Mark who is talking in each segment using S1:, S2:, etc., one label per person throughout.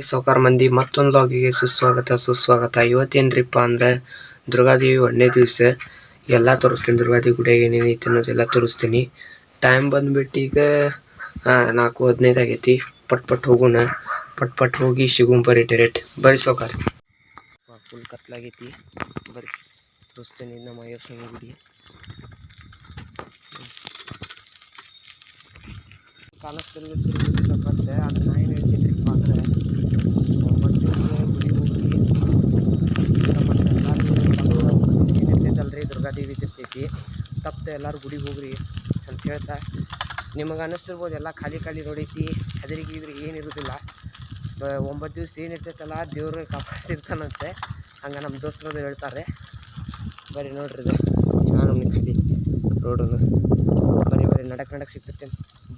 S1: ಸಾವ್ಕಾರ ಮಂದಿ ಮತ್ತೊಂದು ಲಾಗಿಗೆ ಸುಸ್ವಾಗತ. ಇವತ್ತೇನ್ರಿಪ್ಪ ಅಂದ್ರೆ ದುರ್ಗಾದೇವಿ 1ನೇ ದಿವಸ ಎಲ್ಲ ತೋರಿಸ್ತೀನಿ. ದುರ್ಗಾದೇವಿ ಗುಡಿಯಾಗ ಏನೇನು ಐತಿ ಅನ್ನೋದೆಲ್ಲ ತೋರಿಸ್ತೀನಿ. ಟೈಮ್ ಬಂದ್ಬಿಟ್ಟು ಈಗ 4:15 ಆಗೈತಿ. ಪಟ್ ಹೋಗೋಣ, ಪಟ್ ಹೋಗಿ ಸಿಗುಂ ಬರ್ರಿ ಡೈರೆಕ್ಟ್. ಬರ್ರಿ ಸಾವ್ಕಾರ. ಫುಲ್ ಕತ್ಲಾಗೈತಿ, ಬರ್ರಿ ತೋರಿಸ್ತೀನಿ ನಮ್ಮ ಅಯ್ಯಪ್ಪ ಸ್ವಾಮಿ ಗುಡಿ. ಕಾಣಿಸ್ತಿಲ್ಲ ಮತ್ತೆ ಅದು ನಾ ಏನು ಹೇಳ್ತೀನಿಪ್ಪ ಅಂದರೆ 9 ಗುಡಿ ಹೋಗಿ ಏನಿರ್ತೈತಲ್ರಿ ದುರ್ಗಾದೇವಿ ಇರ್ತೈತಿ. ತಪ್ಪದೆ ಎಲ್ಲರೂ ಗುಡಿಗೆ ಹೋಗ್ರಿ ಅಂತ ಹೇಳ್ತಾ, ನಿಮಗೆ ಅನ್ನಿಸ್ತಿರ್ಬೋದು ಎಲ್ಲ ಖಾಲಿ ರೋಡ್ ಐತಿ, ಹೆದರಿಗೆ ಏನಿರೋದಿಲ್ಲ. 9 ದಿವಸ ಏನಿರ್ತೈತಲ್ಲ ದೇವ್ರು ಕಾಪಾಡ್ತಿರ್ತಾನಂತೆ, ಹಂಗೆ ನಮ್ಮ ದೋಸ್ತರದು ಹೇಳ್ತಾರೆ. ಬರೀ ನೋಡ್ರಿ ಇದು ನಾನು ಖಾಲಿ ರೋಡನ್ನು ಬರೀ ನಡಕ್ ಸಿಗ್ತೈತೆ.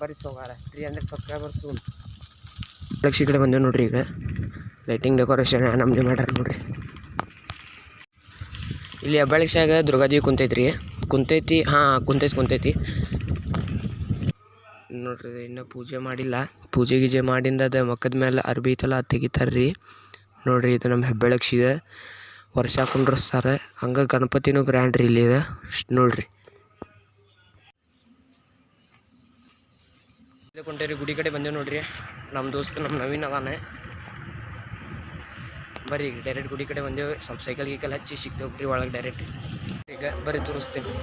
S1: ಬರೀ ಸಾವ್ಕಾರ 300 ಸಬ್ಸ್ಕ್ರೈಬರ್ಸು ಈ ಕಡೆ ಬಂದೇವು ನೋಡ್ರಿ. ಈಗ ಲೈಟಿಂಗ್ ಡೆಕೋರೇಷನ್ ನಮ್ಮಲ್ಲಿ ಮಾಡ್ಯಾರ ನೋಡ್ರಿ. ಇಲ್ಲಿ ಹೆಬ್ಬಾಳಿಶಾಗ ದುರ್ಗಾದೇವಿ ಕುಂತೈತಿ. ಕುಂತೈತಿ ನೋಡ್ರಿ. ಇನ್ನೂ ಪೂಜೆ ಮಾಡಿಲ್ಲ, ಪೂಜೆ ಗೀಜೆ ಮಾಡಿಂದ ಅದು ಮಕ್ಕದ ಮೇಲೆ ಅರ್ಬಿ ಐತಲ್ಲ ಅದು ತೆಗಿತಾರ್ರಿ ನೋಡ್ರಿ. ಇದು ನಮ್ಮ ಹೆಬ್ಬಾಳಿಶಿಗ ವರ್ಷ ಕುಂಡ್ರಸ್ತಾರೆ, ಹಂಗೆ ಗಣಪತಿನೂ ಗ್ರ್ಯಾಂಡ್ರಿ ಇಲ್ಲಿ ಇದೆ ನೋಡ್ರಿ. ಕೊಂಟೇರಿ ಗುಡಿ ಕಡೆ ಬಂದೇವು ನೋಡ್ರಿ. ನಮ್ಮ ದೋಸ್ತ ನಮ್ಮ ನವೀನ್ ಅದಾನೆ. ಬರ್ರಿ ಈಗ ಡೈರೆಕ್ಟ್ ಗುಡಿ ಕಡೆ ಬಂದೇವು. ಸ್ವಲ್ಪ ಸೈಕಲ್ ಗೀಕಲ್ ಹಚ್ಚಿ ಸಿಗ್ತೇವ್ರಿ ಒಳಗೆ ಡೈರೆಕ್ಟ್. ಈಗ ಬರ್ರಿ ತೋರಿಸ್ತೀನಿ.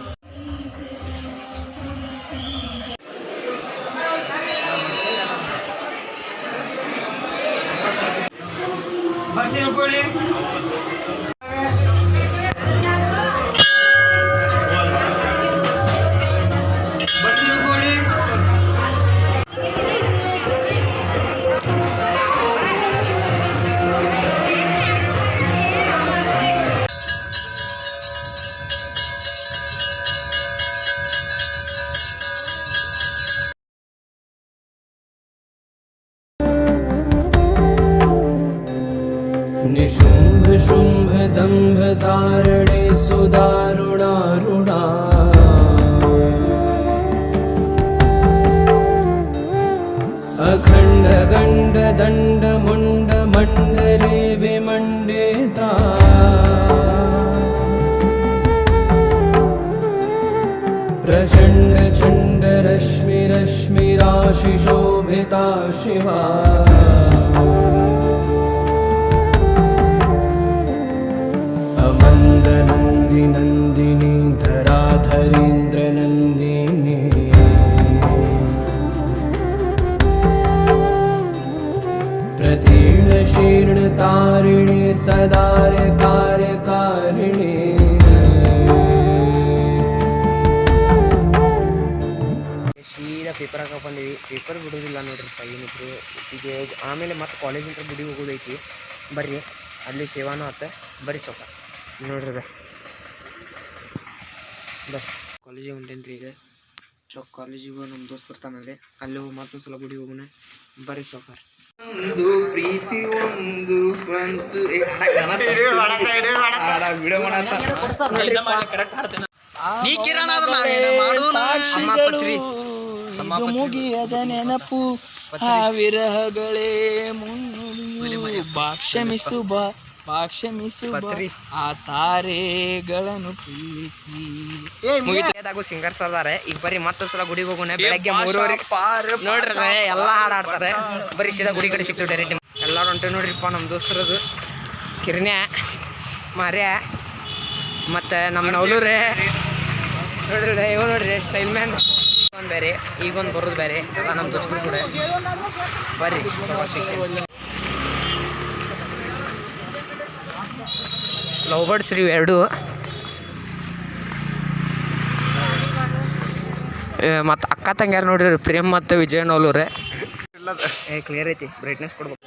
S2: निशुंभ शुंभ दंभ धारणे सुदारुणारुणा अखंड गंड दंड मुंड मंडले विमंडिता प्रचंड चंड रश्मि राशि शोभिता शिवा नंदिनी धराधरेन्द्र नंदिनी प्रतीर्ण शीर्ण तारिणी सदार कार्यकारिणी
S1: ಸೀದಾ ಪೇಪರ್ ಹಾಕಿ ಬಂದೀವಿ. ಪೇಪರ್ ಬಿಡೋದಿಲ್ಲ ನೋಡ್ರಿಪ್ಪ ಏನಿದ್ರು. ಈಗ ಆಮೇಲೆ ಮತ್ತೆ ಕಾಲೇಜಿಂದ ಗುಡಿ ಹೋಗೋದೈತಿ. ಬರ್ರಿ ಅಲ್ಲಿ ಸೇವಾನು ಆತ. ಬರ್ರಿ ಸ್ವಲ್ಪ ನೋಡ್ರಿ ಅದ ಬರ್ರಿ ಕಾಲೇಜಿಗೆ ಹೊಂಟೇನ್ರಿ. ಈಗ ಕಾಲೇಜಿಗೆ ನಮ್ಮ ದೋಸ್ತ್ ಬರ್ತಾನಲ್ಲಿ, ಅಲ್ಲಿ ಹೋಗಿ ಮತ್ತೊಂದು ಸಲ ಗುಡಿ ಹೋಗೋಣ. ಬರ್ರಿ ಸಾವ್ಕಾರ. ಒಂದು ಪ್ರೀತಿ ಒಂದು ಬಂತು
S3: ಮುಗಿಯದ ನೆನಪು ವಿರಹಗಳೇ ಕ್ಷಮಿಸುವ ಆ ತಾರೆಗಳನ್ನು
S1: ಮುಗಿದಾಗೂ ಸಿಂಗರ್ಸ್ ಅದಾರೆ. ಈಗ ಬರೀ ಮತ್ತೊಂದು ಸಲ ಗುಡಿಗೆ ಹೋಗೋಣ. ಬೆಳಗ್ಗೆ 3:30 ನೋಡ್ರಿ ಎಲ್ಲ ಹಾಡಾಡ್ತಾರೆ. ಬರೀ ಸೀದಾ ಗುಡಿ ಕಡೆ ಸಿಗ್ತೀವಿ ಡೈರೆಕ್ಟ್. ಎಲ್ಲರೂ ಹೊಂಟೇವಿ ನೋಡ್ರಿಪ್ಪ. ನಮ್ಮ ದೋಸ್ತರದು ಕಿರ್ನ್ಯಾ ಮಾರ್ಯ ಮತ್ತು ನಮ್ಮ ನವಲೂರೇ ನೋಡ್ರಿ. ಇವ ನೋಡ್ರಿ ಸ್ಟೈಲ್ ಮ್ಯಾನ್ ಒಂದು ಬೇರೆ, ಈಗೊಂದು ಬರೋದು ಬೇರೆ. ನಮ್ಮ ದೋಸ್ತರು ಕೂಡ ಬರ್ರಿ ಸಿಗ್ತೀವಿ. ಲವ್ ಬರ್ಡ್ಸ್ ರೀ ಎರಡು. ಮತ್ತು ಅಕ್ಕ ತಂಗ್ಯಾರು ನೋಡ್ರಿ, ಪ್ರೇಮ್ ಮತ್ತು ವಿಜಯ್ ನವಲೂರೇ. ಕ್ಲಿಯರ್ ಐತಿ, ಬ್ರೈಟ್ನೆಸ್ ಕೊಡ್ಬೇಕು.